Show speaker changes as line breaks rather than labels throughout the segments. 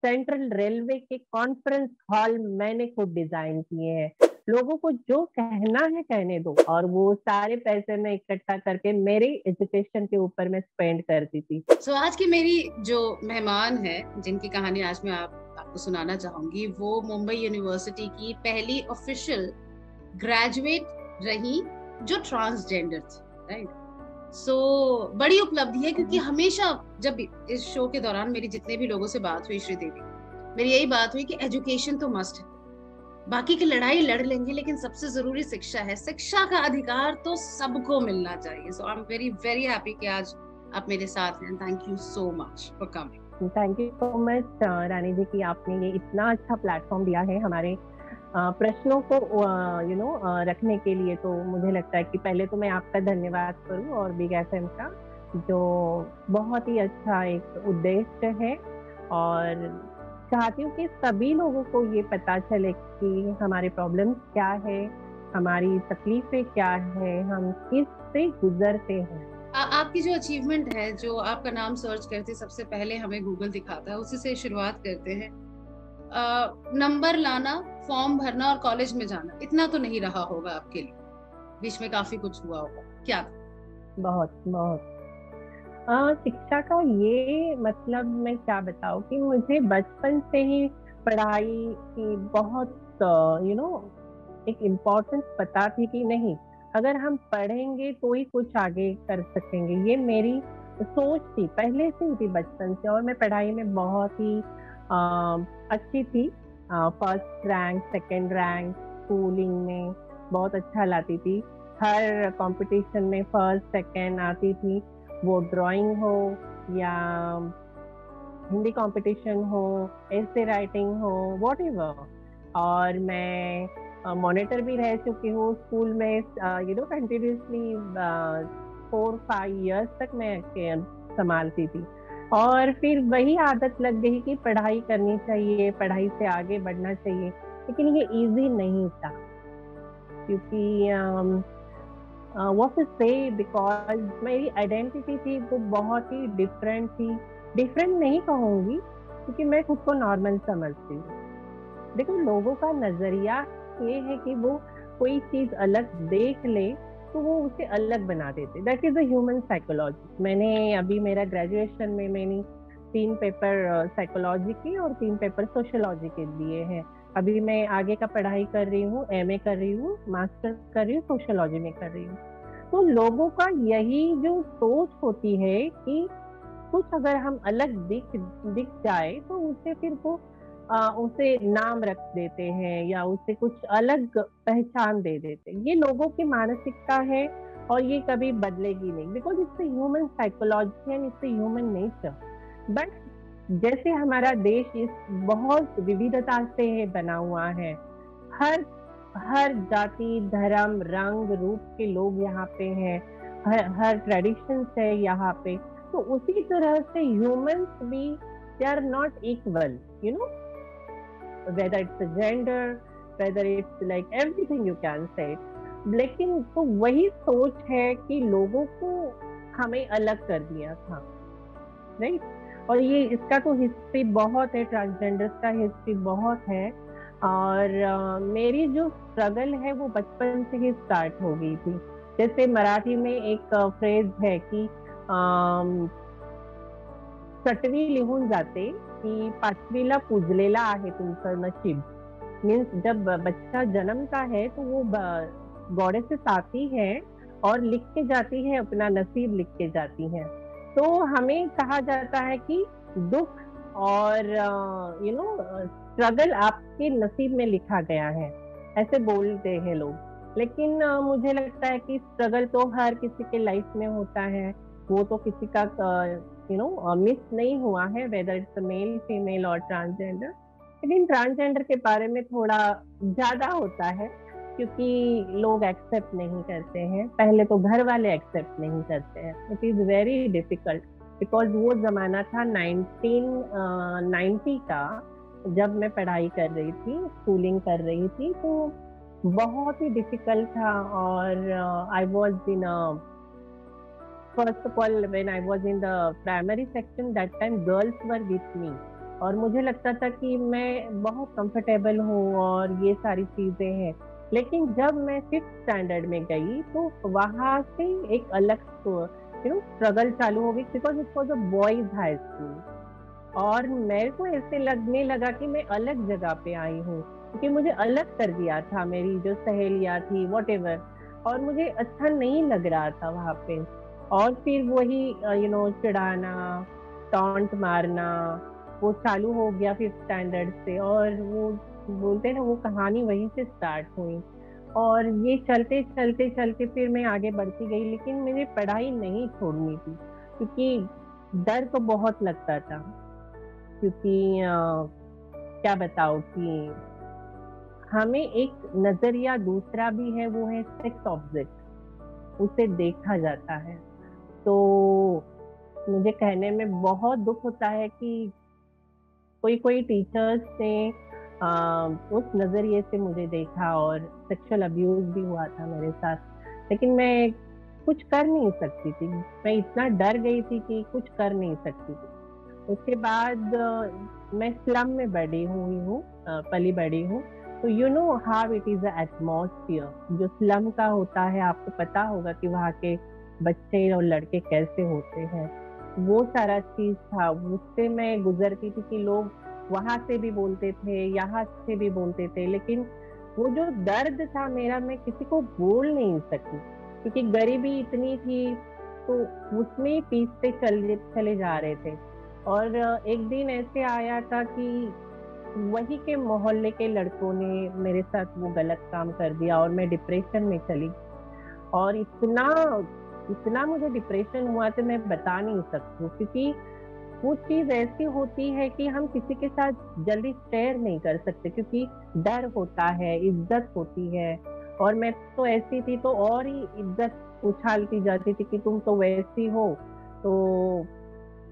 Central railway के conference hall मैंने खुद डिजाइन किए हैं। लोगों को जो कहना है कहने दो, और वो सारे पैसे मैं इकट्ठा करके मेरे एजुकेशन के ऊपर मैं स्पेंड करती थी।
आज की मेरी जो मेहमान है, जिनकी कहानी आज मैं आपको सुनाना चाहूंगी, वो मुंबई यूनिवर्सिटी की पहली ऑफिशियल ग्रेजुएट रही जो ट्रांसजेंडर थी, राइट। बड़ी उपलब्धि है, क्योंकि हमेशा जब इस शो के दौरान मेरी जितने भी लोगों से बात हुई श्रीदेवी, मेरी यही बात हुई कि एजुकेशन तो मस्ट है, बाकी की लड़ाई लड़ लेंगे, लेकिन सबसे जरूरी शिक्षा है। शिक्षा का अधिकार तो सबको मिलना चाहिए। So I am very very happy कि आज आप मेरे साथ हैं। Thank you so much for coming.
Thank you so much Rani ji कि आपने ये इतना अच्छा प्लेटफॉर्म दिया है हमारे प्रश्नों को रखने के लिए। तो मुझे लगता है कि पहले तो मैं आपका धन्यवाद करूं, और बिग एफएम का, जो बहुत ही अच्छा एक उद्देश्य है। और चाहती हूँ कि सभी लोगों को ये पता चले कि हमारे प्रॉब्लम्स क्या है, हमारी तकलीफें क्या है, हम किस से गुजरते हैं।
आपकी जो अचीवमेंट है, जो आपका नाम सर्च करते सबसे पहले हमें गूगल दिखाता है, उसी से शुरुआत करते हैं। नंबर लाना, फॉर्म भरना और कॉलेज में जाना, इतना तो नहीं रहा होगा आपके लिए? बीच में काफी कुछ हुआ होगा, क्या था?
बहुत बहुत शिक्षा का ये मतलब मैं क्या बताऊं कि मुझे बचपन से ही पढ़ाई की बहुत एक इम्पोर्टेंस पता थी कि नहीं, अगर हम पढ़ेंगे तो ही कुछ आगे कर सकेंगे। ये मेरी सोच थी, पहले से ही थी, बचपन से। और मैं पढ़ाई में बहुत ही अच्छी थी। First rank, second rank schooling में बहुत अच्छा लाती थी। हर कंपटीशन में फर्स्ट सेकंड आती थी, वो ड्राइंग हो या हिंदी कंपटीशन हो, ऐसे राइटिंग हो, व्हाटएवर। और मैं मॉनिटर भी रह चुकी हूँ स्कूल में, कंटिन्यूसली 4-5 इयर्स तक मैं संभालती थी। और फिर वही आदत लग गई कि पढ़ाई करनी चाहिए, पढ़ाई से आगे बढ़ना चाहिए। लेकिन ये इजी नहीं था, क्योंकि व्हाट टू से, बिकॉज मेरी आइडेंटिटी थी वो बहुत ही डिफरेंट थी। डिफरेंट नहीं कहूंगी, क्योंकि मैं खुद को नॉर्मल समझती हूँ। देखो, लोगों का नजरिया ये है कि वो कोई चीज अलग देख ले तो वो उसे अलग बना देते। That is the human psychology. मैंने अभी मेरा ग्रेजुएशन में मैंने 3 पेपर साइकोलॉजी के और 3 पेपर सोशियोलॉजी के दिए हैं। अभी मैं आगे का पढ़ाई कर रही हूँ, एमए कर रही हूँ, मास्टर कर रही हूँ, सोशियोलॉजी में कर रही हूँ। तो लोगों का यही जो सोच होती है कि कुछ अगर हम अलग दिख जाए तो उसे फिर वो उसे नाम रख देते हैं या उसे कुछ अलग पहचान दे देते हैं। ये लोगों की मानसिकता है, और ये कभी बदलेगी नहीं, because it's human psychology and it's human nature. But जैसे हमारा देश इस बहुत विविधता से बना हुआ है, हर हर जाति, धर्म, रंग, रूप के लोग यहाँ पे हैं, हर ट्रेडिशन है यहाँ पे। तो उसी तरह से ह्यूमंस भी, they are not equal, whether it's a gender, whether it's like everything you can say। लेकिन तो वही सोच है कि लोगों को हमें अलग कर दिया था, राइट। और ये इसका तो हिस्ट्री बहुत है, ट्रांसजेंडर्स का हिस्ट्री बहुत है। और मेरी जो स्ट्रगल है वो बचपन से ही स्टार्ट हो गई थी। जैसे मराठी में एक फ्रेज है कि सटवी लिहून जाते की 5वीला पुजलेला आहे तुमचं नशीब। मीन्स जब बच्चा जन्मता है तो वो गॉडेसेस आती है और लिख के जाती है, अपना नसीब लिख के जाती है। तो हमें कहा जाता है कि दुख और स्ट्रगल आपके नसीब में लिखा गया है, ऐसे बोलते हैं लोग। लेकिन मुझे लगता है कि स्ट्रगल तो हर किसी के लाइफ में होता है, वो तो किसी का मिस नहीं हुआ है, वेदर इट्स मेल, फीमेल और ट्रांसजेंडर। लेकिन ट्रांसजेंडर के बारे में थोड़ा ज्यादा होता है, क्योंकि लोग एक्सेप्ट नहीं करते हैं। पहले तो घर वाले एक्सेप्ट नहीं करते हैं। It is very difficult, because वो जमाना था 1990 का, जब मैं पढ़ाई कर रही थी, स्कूलिंग कर रही थी, तो बहुत ही डिफिकल्ट था। और I was in first of all, when I was in the primary section, that time girls were with me. और मुझे लगता था कि मैं बहुत कंफर्टेबल हूँ और ये सारी चीजें हैं। लेकिन जब मैं 5th स्टैंडर्ड में गई तो वहां से एक अलग स्ट्रगल चालू हो गई, because it was a boys high school. और मेरे को ऐसे लगने लगा कि मैं अलग जगह पे आई हूँ, क्योंकि मुझे अलग कर दिया था मेरी जो सहेलियां थी, वॉट एवर। और मुझे अच्छा नहीं लग रहा था वहां पे। और फिर वही चिढ़ाना, टॉन्ट मारना, वो चालू हो गया 5th स्टैंडर्ड से। और वो बोलते हैं ना, वो कहानी वहीं से स्टार्ट हुई। और ये चलते चलते चलते फिर मैं आगे बढ़ती गई, लेकिन मुझे पढ़ाई नहीं छोड़नी थी, क्योंकि डर तो बहुत लगता था। क्योंकि क्या बताओ कि हमें एक नजरिया दूसरा भी है, वो है सेक्स ऑब्जेक्ट, उसे देखा जाता है। तो मुझे कहने में बहुत दुख होता है कि कोई कोई टीचर्स ने उस नजरिए से मुझे देखा, और सेक्सुअल अब्यूज भी हुआ था मेरे साथ। लेकिन मैं कुछ कर नहीं सकती थी, मैं इतना डर गई थी कि कुछ कर नहीं सकती थी। उसके बाद मैं स्लम में बड़ी हुई हूँ, पली बड़ी हूँ। तो you know how it is atmosphere जो स्लम का होता है, आपको पता होगा कि वहाँ के बच्चे और लड़के कैसे होते हैं। वो सारा चीज था, उससे मैं गुजरती थी कि लोग वहां से भी बोलते थे, यहाँ से भी बोलते थे, लेकिन वो जो दर्द था मेरा, मैं किसी को बोल नहीं सकी, क्योंकि गरीबी इतनी थी। तो उसमें पीसते चले चले जा रहे थे। और एक दिन ऐसे आया था कि वही के मोहल्ले के लड़कों ने मेरे साथ वो गलत काम कर दिया, और मैं डिप्रेशन में चली। और इतना इतना मुझे डिप्रेशन हुआ तो मैं बता नहीं सकती हूँ, क्योंकि वो चीज ऐसी होती है कि हम किसी के साथ जल्दी शेयर नहीं कर सकते, क्योंकि डर होता है, इज्जत होती है। और मैं तो ऐसी थी, तो और ही इज्जत उछालती जाती थी कि तुम तो वैसी हो, तो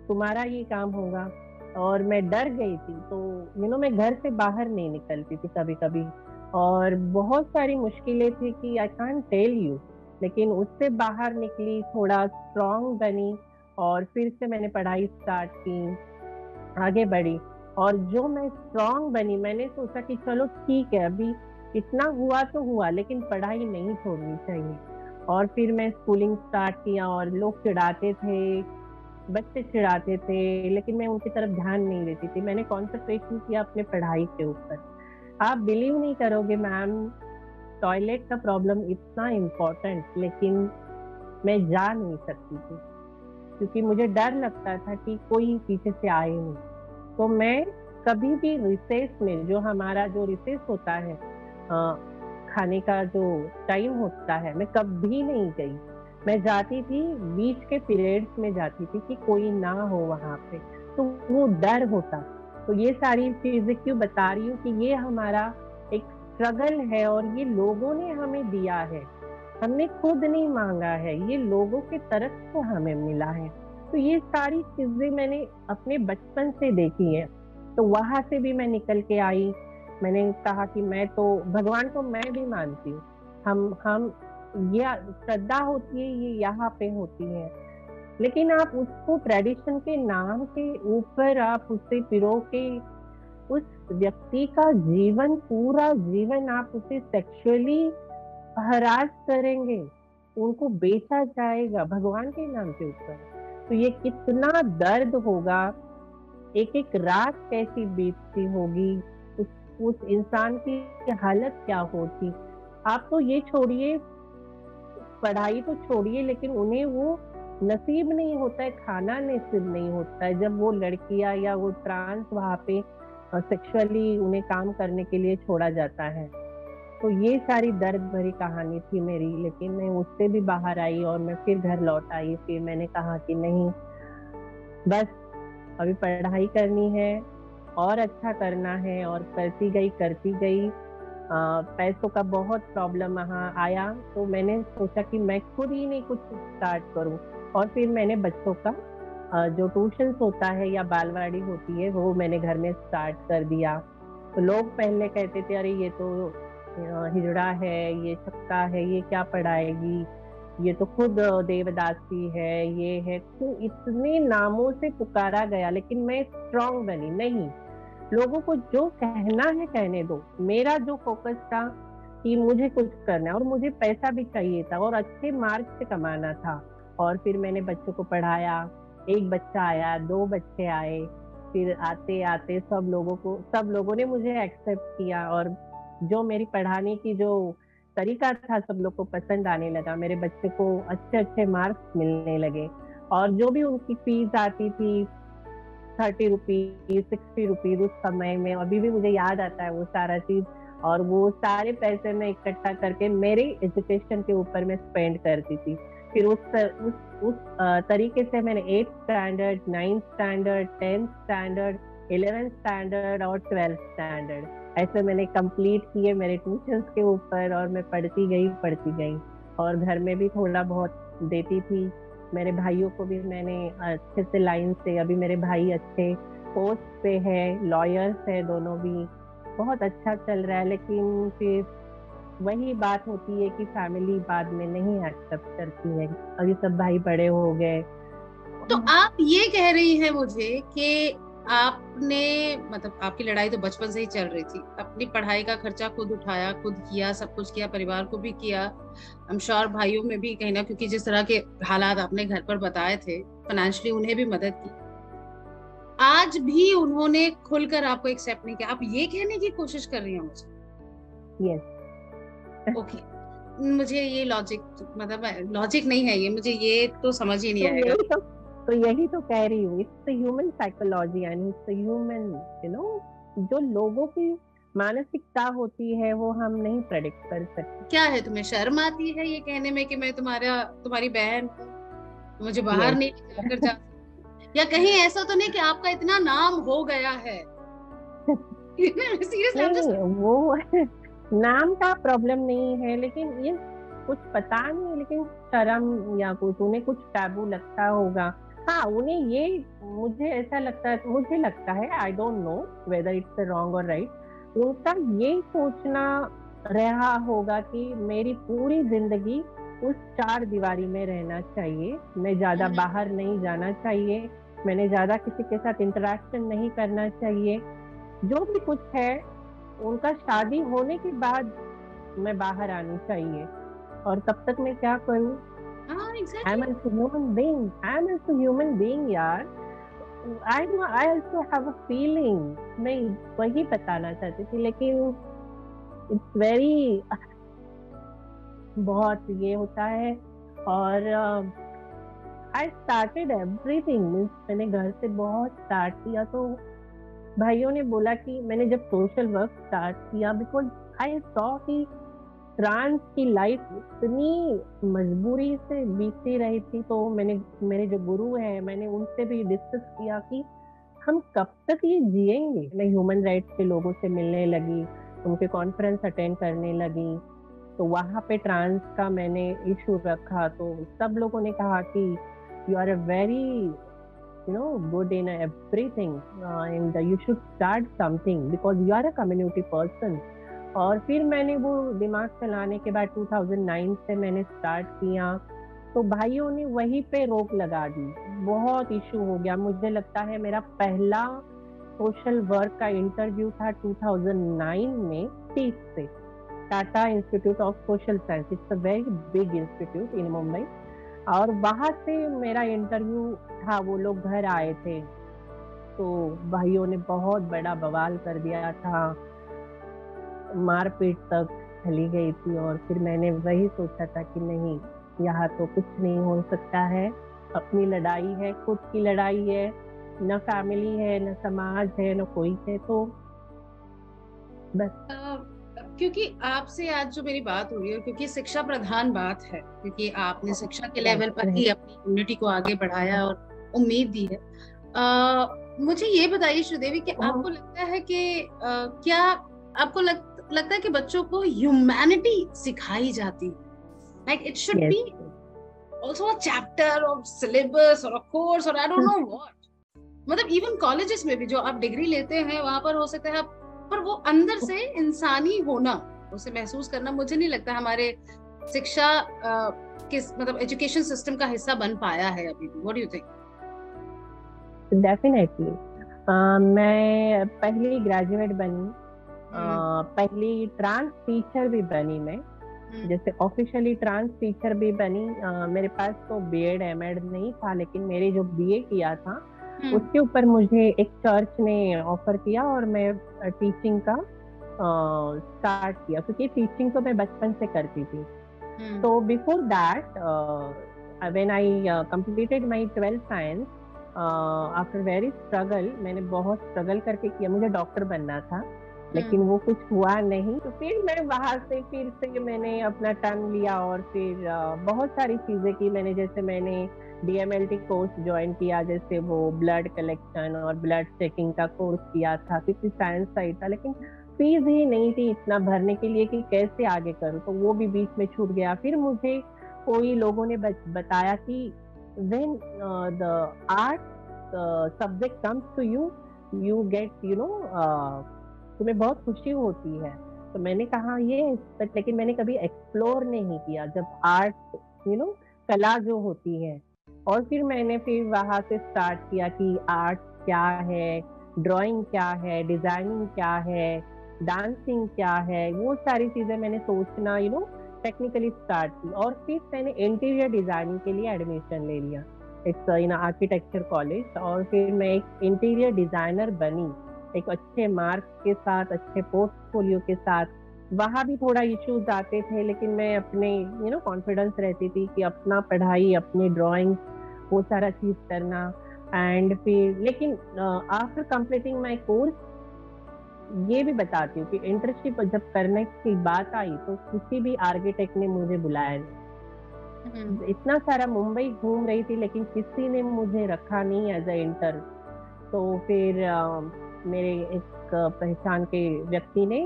तुम्हारा ये काम होगा। और मैं डर गई थी, तो मैं घर से बाहर नहीं निकलती थी कभी कभी। और बहुत सारी मुश्किलें थी कि आई कांट टेल यू। लेकिन उससे बाहर निकली, थोड़ा स्ट्रांग बनी, और फिर से मैंने पढ़ाई स्टार्ट की, आगे बढ़ी। और जो मैं स्ट्रांग बनी, मैंने सोचा कि चलो ठीक है, अभी इतना हुआ तो हुआ, लेकिन पढ़ाई नहीं छोड़नी चाहिए। और फिर मैं स्कूलिंग स्टार्ट किया, और लोग चिढ़ाते थे, बच्चे चिढ़ाते थे, लेकिन मैं उनकी तरफ ध्यान नहीं देती थी। मैंने कंसंट्रेशन किया अपने पढ़ाई के ऊपर। आप बिलीव नहीं करोगे मैम, टॉयलेट का प्रॉब्लम इतना इम्पोर्टेंट, लेकिन मैं जा नहीं सकती थी, क्योंकि मुझे डर लगता था कि कोई पीछे से आए नहीं। तो मैं कभी भी रिसेस में, जो हमारा जो रिसेस होता है, खाने का जो टाइम होता है, मैं कभी नहीं गई। मैं जाती थी बीच के पीरियड्स में जाती थी कि कोई ना हो वहां पे। तो वो डर होता। तो ये सारी चीजें क्यों बता रही हूँ कि ये हमारा एक स्ट्रगल है, और ये लोगों ने हमें दिया है, हमने खुद नहीं मांगा है, ये लोगों के तरफ से हमें मिला है। तो ये सारी चीजें मैंने अपने बचपन से देखी है। तो वहां से भी मैं निकल के आई। मैंने कहा कि मैं तो भगवान को मैं भी मानती हूँ। हम ये श्रद्धा होती है, ये यहाँ पे होती है। लेकिन आप उसको ट्रेडिशन के नाम के ऊपर आप उससे पिरो के उस व्यक्ति का जीवन, पूरा जीवन आप उसे सेक्सुअली हरास करेंगे, उनको बेचा जाएगा भगवान के नाम के ऊपर। तो ये कितना दर्द होगा, एक एक रात कैसी बीतती होगी, उस उस इंसान की हालत क्या होती। आप तो ये छोड़िए, पढ़ाई तो छोड़िए, लेकिन उन्हें वो नसीब नहीं होता है, खाना नसीब नहीं होता है, जब वो लड़कियां या वो ट्रांस वहां पे सेक्सुअली उन्हें काम करने के लिए छोड़ा जाता है। तो ये सारी दर्द भरी कहानी थी मेरी, लेकिन मैं उससे भी बाहर आई, और मैं फिर घर लौट आई। फिर मैंने कहा कि नहीं, बस अभी पढ़ाई करनी है, और अच्छा करना है। और करती गई करती गई। पैसों का बहुत प्रॉब्लम वहाँ आया, तो मैंने सोचा कि मैं खुद ही नहीं कुछ स्टार्ट करूं। और फिर मैंने बच्चों का जो ट्यूशंस होता है या बालवाड़ी होती है, वो मैंने घर में स्टार्ट कर दिया। तो लोग पहले कहते थे, अरे ये तो हिजड़ा है, ये छक्का है, ये क्या पढ़ाएगी, ये तो खुद देवदासी है, ये है। तो इतने नामों से पुकारा गया, लेकिन मैं स्ट्रांग बनी नहीं। लोगों को जो कहना है कहने दो, मेरा जो फोकस था कि मुझे कुछ करना है और मुझे पैसा भी चाहिए था और अच्छे मार्क्स से कमाना था। और फिर मैंने बच्चों को पढ़ाया, एक बच्चा आया, दो बच्चे आए, फिर आते आते सब लोगों ने मुझे एक्सेप्ट किया और जो मेरी पढ़ाने की जो तरीका था सब लोग को पसंद आने लगा, मेरे बच्चे को अच्छे अच्छे मार्क्स मिलने लगे। और जो भी उनकी फीस आती थी 30 रुपीज 60 रुपीज उस समय में, अभी भी मुझे याद आता है वो सारा चीज। और वो सारे पैसे मैं इकट्ठा करके मेरे एजुकेशन के ऊपर मैं स्पेंड करती थी। फिर उस तरीके से मैंने 8th standard, 9th standard, 10th standard, 11th standard और 12th स्टैंडर्ड ऐसे मैंने कंप्लीट किए मेरे ट्यूशंस के ऊपर। और मैं पढ़ती गई और घर में भी थोड़ा बहुत देती थी। मेरे भाइयों को भी मैंने अच्छे से लाइन से, अभी मेरे भाई अच्छे पोस्ट पे है, लॉयर्स है दोनों भी, बहुत अच्छा चल रहा है। लेकिन फिर वही बात होती है कि फैमिली बाद में नहीं एक्सेप्ट करती है, अभी सब भाई बड़े हो गए।
तो आप ये कह रही हैं मुझे कि आपने, मतलब आपकी लड़ाई तो बचपन से ही चल रही थी, अपनी पढ़ाई का खर्चा खुद उठाया, खुद किया, सब कुछ किया, परिवार को भी किया, आई एम श्योर भाइयों में भी कहीं ना, क्योंकि जिस तरह के हालात आपने घर पर बताए थे, फाइनेंशियली उन्हें भी मदद की। आज भी उन्होंने खुलकर आपको एक्सेप्ट नहीं किया, आप ये कहने की कोशिश कर रही हैं मुझे?
यस।
ओके, मुझे ये लॉजिक, मतलब लॉजिक नहीं है ये, मुझे ये तो समझ ही नहीं
तो
आएगा।
यही तो कह रही हूँ, it's human psychology and it's human, जो लोगों की मानसिकता होती है वो हम नहीं प्रेडिक्ट कर सकते।
क्या है, तुम्हें शर्म आती है ये कहने में कि मैं तुम्हारी बहन हूँ, मुझे बाहर
यस।
नहीं ले जाकर जा सकती? या कहीं ऐसा तो नहीं कि आपका इतना नाम हो गया है? सीरियसली आई एम
नहीं,
जस्ट।
वो नाम का प्रॉब्लम नहीं है, लेकिन ये कुछ पता नहीं, लेकिन शर्म या कुछ उन्हें कुछ टैबू लगता होगा। हाँ, उन्हें ये, मुझे लगता है, I don't know whether it's wrong और राइट, उनका ये सोचना रहा होगा कि मेरी पूरी जिंदगी उस 4 दीवारी में रहना चाहिए, मैं ज्यादा बाहर नहीं जाना चाहिए, मैंने ज्यादा किसी के साथ इंटरेक्शन नहीं करना चाहिए। जो भी कुछ है उनका शादी होने के बाद मैं बाहर आनी चाहिए, और तब तक मैं क्या करूं?
हाँ
I am
exactly.
Also human being, यार। I also have a feeling. मैं वही बताना चाहती थी, लेकिन इट्स वेरी, बहुत ये होता है। और आई स्टार्टेड एवरीथिंग, मीन्स मैंने घर से बहुत स्टार्ट किया। तो भाइयों ने बोला कि मैंने जब सोशल वर्क स्टार्ट किया, बिकॉज आई सॉ कि ट्रांस की लाइफ इतनी मजबूरी से बीती रही थी, तो मेरे जो गुरु हैं, मैंने उनसे भी डिस्कस किया कि हम कब तक ये जिएंगे। मैं ह्यूमन राइट्स के लोगों से मिलने लगी, उनके कॉन्फ्रेंस अटेंड करने लगी, तो वहां पे ट्रांस का मैंने इशू रखा, तो सब लोगों ने कहा कि you are a very good in everything, and you should start something because you are a community person. और फिर मैंने वो दिमाग चलाने के बाद 2009 से मैंने स्टार्ट किया, तो भाइयों ने वहीं पे रोक लगा दी, बहुत इशू हो गया। मुझे लगता है मेरा पहला सोशल वर्क का इंटरव्यू था 2009 में टीस से, Tata institute of social science, it's a very big institute इन मुंबई। और वहां से मेरा इंटरव्यू था, वो लोग घर आए थे, तो भाइयों ने बहुत बड़ा बवाल कर दिया था, मारपीट तक चली गई थी। और फिर मैंने वही सोचा था कि नहीं, यहाँ तो कुछ नहीं हो सकता है, अपनी लड़ाई है, खुद की लड़ाई है, न फैमिली है, न समाज है, न कोई है, तो बस।
क्योंकि आपसे आज जो मेरी बात हुई है, क्योंकि शिक्षा प्रधान बात है, क्योंकि आपने शिक्षा के लेवल पर ही अपनी कम्युनिटी को आगे बढ़ाया और उम्मीद दी है। मुझे ये बताइए श्रीदेवी कि आपको लगता है कि क्या आपको लगता है कि बच्चों को ह्यूमैनिटी सिखाई जाती है? Like it should be also a chapter of syllabus और अ कोर्स और आई डोंट नो व्हाट, मतलब इवन कॉलेजेस में भी जो आप डिग्री लेते हैं वहां पर हो सकता है आप, पर वो अंदर से इंसानी होना, उसे महसूस करना, मुझे नहीं लगता हमारे शिक्षा किस मतलब एजुकेशन सिस्टम का हिस्सा बन पाया है अभी भी। What do you think?
Definitely, मैं पहली ग्रेजुएट बनी,
हम्म।
पहली ट्रांस टीचर भी बनी मैं,
हम्म।
जैसे ऑफिशियली ट्रांस टीचर भी बनी। मेरे पास तो बीएड एमएड नहीं था, लेकिन मेरे जो बीए किया था
हम्म।
उसके ऊपर मुझे एक चर्च ने ऑफर किया और मैं टीचिंग का स्टार्ट किया, क्योंकि टीचिंग तो मैं बचपन से करती थी।
हम्म।
तो before that, when I completed my 12th science, after very struggle, मैंने बहुत स्ट्रगल करके किया, मुझे डॉक्टर बनना था लेकिन
हम्म।
वो कुछ हुआ नहीं। तो फिर मैं वहां से फिर से मैंने अपना टर्न लिया और फिर बहुत सारी चीजें की मैंने, जैसे मैंने डीएमएलटी कोर्स ज्वाइन किया, जैसे वो ब्लड कलेक्शन और ब्लड चेकिंग का कोर्स किया था, क्योंकि साइंस साइड था, लेकिन फीस ही नहीं थी इतना भरने के लिए कि कैसे आगे करूं, तो वो भी बीच में छूट गया। फिर मुझे कोई लोगों ने बताया कि when the art subject comes to you, you get, तुम्हें बहुत खुशी होती है। तो मैंने कहा ये, बट लेकिन मैंने कभी एक्सप्लोर नहीं किया जब आर्ट, यू नो कला जो होती है। और फिर मैंने फिर वहां से स्टार्ट किया कि आर्ट क्या है, ड्राइंग क्या है, डिजाइनिंग क्या है, डांसिंग क्या है, वो सारी चीजें मैंने सोचना टेक्निकली स्टार्ट की। और फिर मैंने इंटीरियर डिजाइनिंग के लिए एडमिशन ले लिया, इट्स इन आर्किटेक्चर कॉलेज, और फिर मैं एक इंटीरियर डिजाइनर बनी, एक अच्छे मार्क्स के साथ, अच्छे पोर्टफोलियो के साथ। वहां भी थोड़ा इश्यूज आते थे, लेकिन मैं अपने कॉन्फिडेंस रहती थी कि अपना पढ़ाई, अपनी ड्राइंग, वो सारा चीज करना। एंड फिर लेकिन आफ्टर कंप्लीटिंग माय कोर्स, ये भी बताती हूँ कि इंटर्नशिप जब करने की बात आई तो किसी भी आर्किटेक्ट ने मुझे बुलाया
हम्म।
नहीं। इतना सारा मुंबई घूम रही थी लेकिन किसी ने मुझे रखा नहीं एज ए इंटर्न। तो फिर मेरे एक पहचान के व्यक्ति ने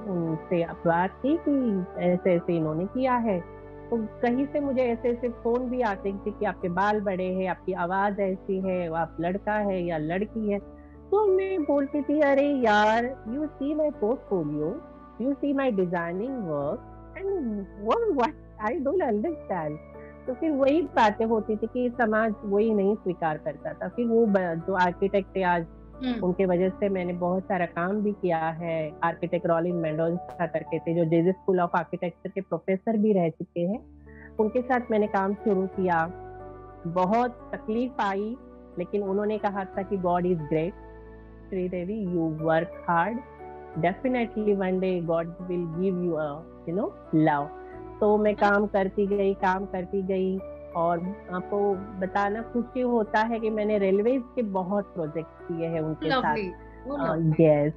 उनसे बात की कि ऐसे ऐसे इन्होंने किया है। तो कहीं से मुझे ऐसे ऐसे फोन भी आते थे कि आपके बाल बड़े हैं, आपकी आवाज ऐसी है, आप लड़का है या लड़की है। तो मैं बोलती थी, अरे यार, you see my portfolio, you see my designing work, and what I don't understand. तो फिर वही बातें होती थी कि समाज वही नहीं स्वीकार करता था। फिर वो जो आर्किटेक्ट है आज,
हम्म।
उनके वजह से मैंने बहुत सारा काम भी किया है। आर्किटेक्ट रॉलिन मेंडोजा करके थे, जो जेजे स्कूल ऑफ आर्किटेक्चर के प्रोफेसर भी रह चुके हैं, उनके साथ मैंने काम शुरू किया। बहुत तकलीफ आई, लेकिन उन्होंने कहा था कि God is great, Sridevi, you work hard, definitely one day God will give you love. तो मैं काम करती गई, काम करती गई। और आपको बताना खुशी होता है कि मैंने रेलवेज के बहुत प्रोजेक्ट किए हैं उनके साथ।
लवली। वो लवली।
यस,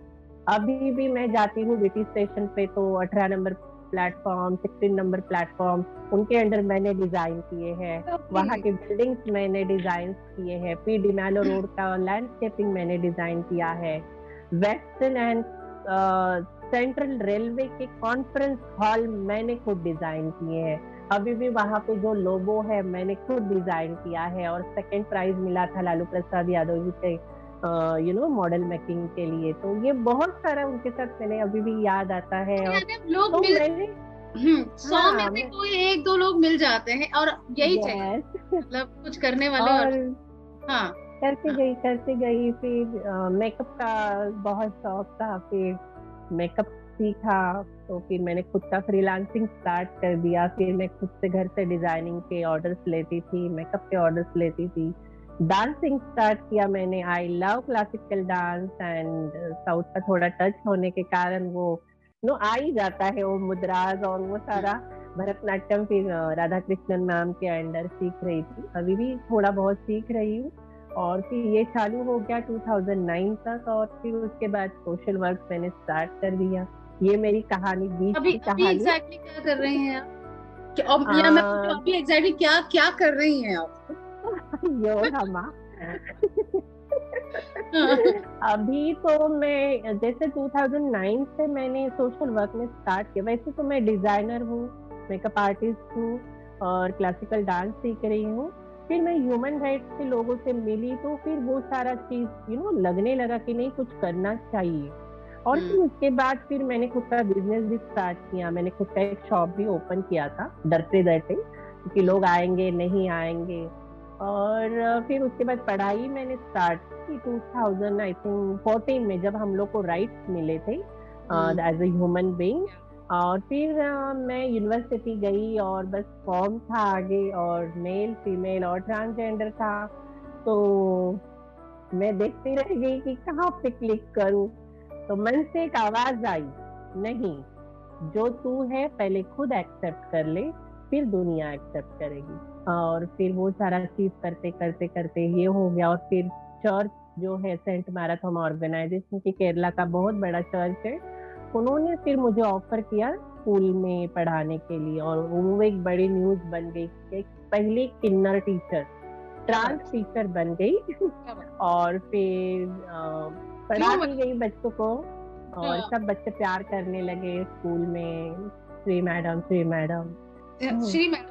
अभी भी मैं जाती हूँ बीटी स्टेशन पे तो 18 नंबर प्लेटफॉर्म, 16 नंबर प्लेटफॉर्म उनके अंडर मैंने डिजाइन किए हैं। वहाँ
लवली।
के बिल्डिंग्स मैंने डिजाइन किए हैं। पी डिमेलो रोड का लैंडस्केपिंग मैंने डिजाइन किया है। वेस्टर्न एंड सेंट्रल रेलवे के कॉन्फ्रेंस हॉल मैंने खुद डिजाइन किए हैं। अभी भी वहां पे जो लोगो है मैंने खुद डिजाइन किया है, और सेकंड प्राइज मिला था लालू प्रसाद यादव जी के मॉडल मेकिंग के लिए। तो ये बहुत सारा उनके साथ मैंने, अभी भी याद आता है। और
यानी अब लोग
तो
मिल,
मैंने,
100 में
हाँ
से
मैं,
कोई एक दो लोग मिल जाते हैं और यही चाहिए,
यस।
मतलब कुछ करने वाले। और
और
हाँ।
करती
हाँ।
गई करती गई। फिर मेकअप का बहुत शौक था, फिर मेकअप सीखा। तो फिर मैंने खुद का फ्रीलांसिंग स्टार्ट कर दिया। फिर मैं खुद से घर से डिजाइनिंग के ऑर्डर्स लेती थी, मेकअप के ऑर्डर्स लेती थी। डांसिंग स्टार्ट किया मैंने। I love classical dance, and south का थोड़ा टच होने के कारण वो आ ही जाता है, वो मुद्राज और वो सारा। भरतनाट्यम फिर राधा कृष्णन मैम के अंडर सीख रही थी, अभी भी थोड़ा बहुत सीख रही हूँ। और फिर ये चालू हो गया 2009 तक, और फिर उसके बाद सोशल वर्क मैंने स्टार्ट कर दिया। ये मेरी कहानी, बीच
अभी
की
अभी
कहानी।
एग्जैक्टली क्या कर रहे हैं आप? या मैं पूछूं
आ,
अभी एग्जैक्टली क्या क्या कर रही हैं आप?
यो हमा।
हाँ।
अभी तो मैं, जैसे 2009 से मैंने सोशल वर्क में स्टार्ट किया। वैसे तो मैं डिजाइनर हूँ, मेकअप आर्टिस्ट हूँ, और क्लासिकल डांस सीख रही हूँ। फिर मैं ह्यूमन राइट्स के लोगों से मिली, तो फिर वो सारा चीज लगने लगा कि नहीं, कुछ करना चाहिए। और
हम्म।
फिर उसके बाद फिर मैंने खुद का बिजनेस भी स्टार्ट किया। मैंने खुद का एक शॉप भी ओपन किया था, डरते डरते, क्योंकि लोग आएंगे नहीं आएंगे। और फिर उसके बाद पढ़ाई मैंने स्टार्ट की 2000 आई थिंक 14 में, जब हम लोग को राइट्स मिले थे एज ए ह्यूमन बीइंग। और फिर मैं यूनिवर्सिटी गई और बस फॉर्म था आगे, और मेल फीमेल और ट्रांसजेंडर था। तो मैं देखती रह गई कि कहाँ पे क्लिक करूं। तो मन से एक आवाज आई, नहीं, जो तू है पहले खुद एक्सेप्ट कर ले, फिर दुनिया एक्सेप्ट करेगी। और फिर वो सारा चीज करते करते करते ये हो गया। और फिर चर्च जो है सेंट मैराथन ऑर्गेनाइजेशन की, केरला का बहुत बड़ा चर्च है, उन्होंने फिर मुझे ऑफर किया स्कूल में पढ़ाने के लिए। और वो एक बड़ी न्यूज बन गई, एक पहली किन्नर टीचर, ट्रांस टीचर बन गई। और फिर पढ़ाती गई बच्चों को, और सब बच्चे प्यार करने लगे स्कूल में, Shri madam Shri madam.
Shri madam,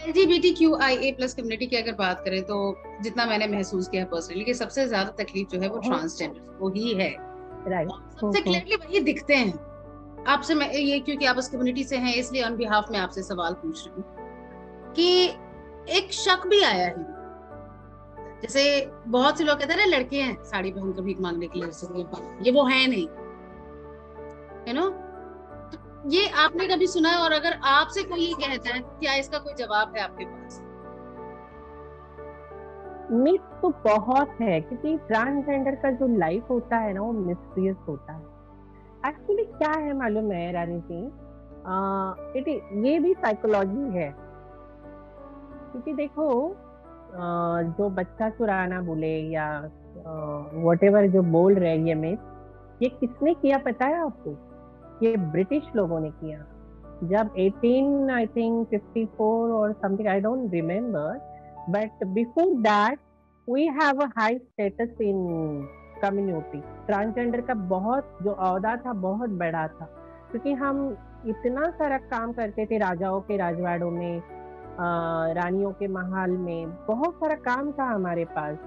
LGBTQIA+ community की अगर बात करें तो जितना मैंने महसूस किया पर्सनली कि सबसे ज्यादा तकलीफ जो है वो ट्रांसजेंडर को ही है।
राइट,
सबसे क्लियरली वही दिखते हैं। आपसे मैं ये, क्योंकि आप उस कम्युनिटी से हैं, इसलिए ऑन बिहाफ में आपसे सवाल पूछ रही हूँ कि एक शक भी आया है, जैसे बहुत से लोग कहते हैं ना लड़के हैं साड़ी पहनकर भीख मांगने के लिए, ये वो है नहीं, यू नो। तो ये आपने कभी सुना है? और अगर आपसे कोई ये कहता है, क्या इसका कोई जवाब है आपके पास?
मिथ तो बहुत है, क्योंकि ट्रांसजेंडर का जो लाइफ होता है ना, वो मिस्टीरियस होता है। एक्चुअली क्या है मालूम है रानी जी, ये भी साइकोलॉजी है। क्योंकि देखो, जो बच्चा चुराना बोले या वॉटेवर जो बोल रहे हैं, ये किसने किया पता है आपको? ये ब्रिटिश लोगों ने किया। जब 18 आई थिंक 54 और something, I don't remember, but before that we have a high status in community. Transgender का बहुत जो औहदा था बहुत बड़ा था, क्योंकि हम इतना सारा काम करते थे राजाओं के राजवाड़ों में, रानियों के महल में, बहुत सारा काम था हमारे पास।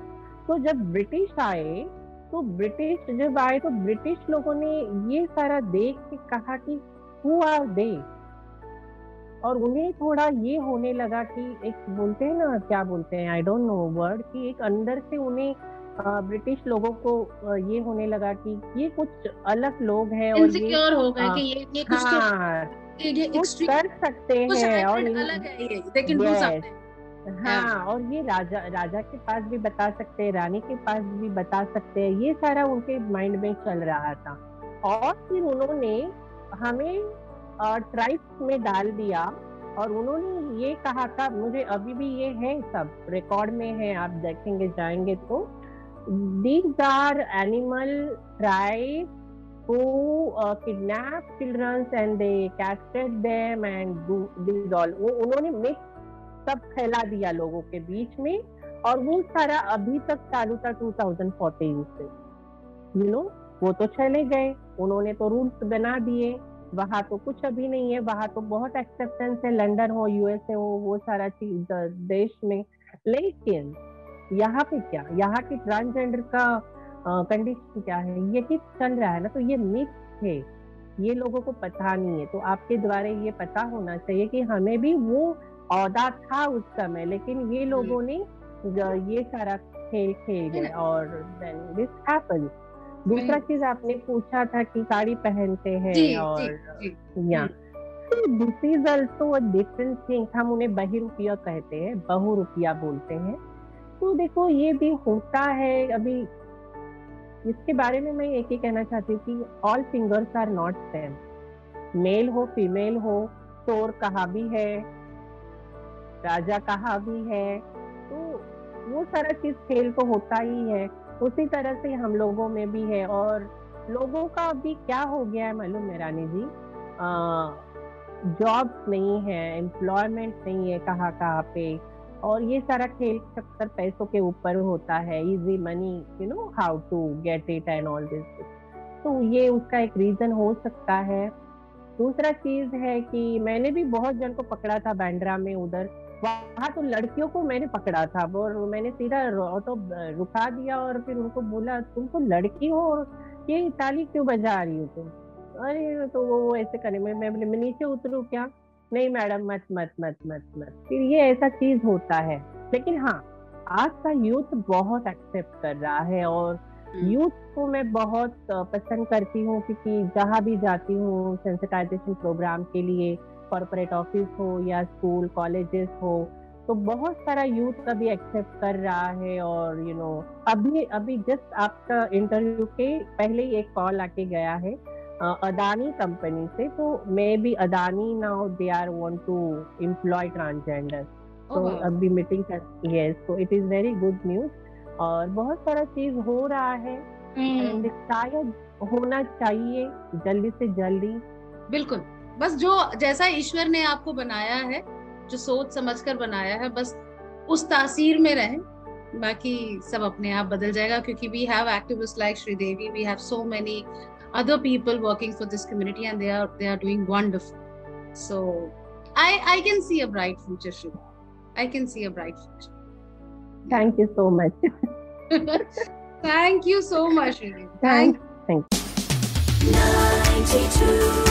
तो जब ब्रिटिश आए, तो ब्रिटिश लोगों ने ये सारा देख के कहा कि हु आर दे। और उन्हें थोड़ा ये होने लगा कि एक बोलते हैं ना, क्या बोलते हैं, आई डोंट नो वर्ड, कि एक अंदर से उन्हें ब्रिटिश लोगों को ये होने लगा कि ये कुछ अलग लोग हैं, और ये
इनसिक्योर हो गए कि ये कुछ तो
हाँ,
ये
कुछ कर सकते
कुछ
हैं, और
हाइब्रिड अलग है, ये they can do
yes,
something.
हाँ, और ये राजा राजा के पास भी बता सकते हैं, रानी के पास भी बता सकते हैं, ये सारा उनके माइंड में चल रहा था। और फिर उन्होंने हमें ट्राइब्स में डाल दिया, और उन्होंने ये कहा था, मुझे अभी भी ये है, सब रिकॉर्ड में है, आप देखेंगे जाएंगे तो, these are animal tribe who kidnap children and they castrate them and do these all। वो उन्होंने मिक्स सब फैला दिया लोगों के बीच में, और वो सारा अभी तक चालू था 2014 से। वो तो चले गए, उन्होंने तो रूल्स बना दिए, वहां तो कुछ अभी नहीं है, वहां तो बहुत एक्सेप्टेंस है, लंदन हो, यूएसए हो, वो सारा चीज देश में। लेकिन यहाँ पे क्या, यहाँ की ट्रांसजेंडर का कंडीशन क्या है, यही चल रहा है ना। तो ये मिथ है, ये लोगों को पता नहीं है। तो आपके द्वारा ये पता होना चाहिए कि हमें भी वो औहदा था उस समय, लेकिन ये लोगों ने ये सारा खेल खेल गए, और देन दिस हैपेंस। दूसरा चीज आपने पूछा था कि साड़ी पहनते हैं, और या this is also a different thing. हम उन्हें बहिरुपिया कहते हैं, बहुरुपिया बोलते हैं। तो देखो, ये भी होता है। अभी इसके बारे में मैं एक ही कहना चाहती हूँ कि all fingers are not same, male हो फीमेल हो, चोर कहा भी है, राजा कहा भी है। तो वो सारा चीज खेल तो होता ही है, उसी तरह से हम लोगों में भी है। और लोगों का अभी क्या हो गया है मालूम है रानी जी, जॉब्स नहीं है, एम्प्लॉयमेंट नहीं है कहाँ कहाँ पे, और ये सारा खेल चक्कर पैसों के ऊपर होता है, easy money, how to get it and all this. तो ये उसका एक रीजन हो सकता है। दूसरा चीज है कि मैंने भी बहुत जन को पकड़ा था बांद्रा में, उधर वहां तो लड़कियों को मैंने पकड़ा था, और मैंने सीधा ऑटो रुका दिया, और फिर उनको बोला, तुम तो लड़की हो और ये ताली क्यों बजा रही हो तुम? अरे तो वो ऐसे करने में, मैं बोले मैं नीचे उतरू क्या? नहीं मैडम, मत मत मत मत मत। फिर ये ऐसा चीज होता है। लेकिन हाँ, आज का यूथ बहुत एक्सेप्ट कर रहा है, और यूथ को मैं बहुत पसंद करती हूँ, क्योंकि जहाँ भी जाती हूँ सेंसिटाइजेशन प्रोग्राम के लिए, कॉर्पोरेट ऑफिस हो या स्कूल कॉलेजेस हो, तो बहुत सारा यूथ अभी एक्सेप्ट कर रहा है। और अभी अभी जस्ट आपका इंटरव्यू के पहले ही एक कॉल आके गया है अदानी कंपनी से, तो maybe Adani now they are want to employ transgender, तो अभी मीटिंग कर, यस, तो it is very good news. और बहुत सारा चीज हो रहा है, एंड शायद होना चाहिए जल्दी से जल्दी।
बिल्कुल, बस जो जैसा ईश्वर ने आपको बनाया है, जो सोच समझकर बनाया है, बस उस तासीर में रहें, बाकी सब अपने आप बदल जाएगा। क्योंकि we have activist like Sridevi, we have so many other people working for this community, and they are doing wonderful. So I can see a bright future, Shriva. I can see a bright future.
Thank you so much.
Thank you so much, Shriva.
Thank you. 92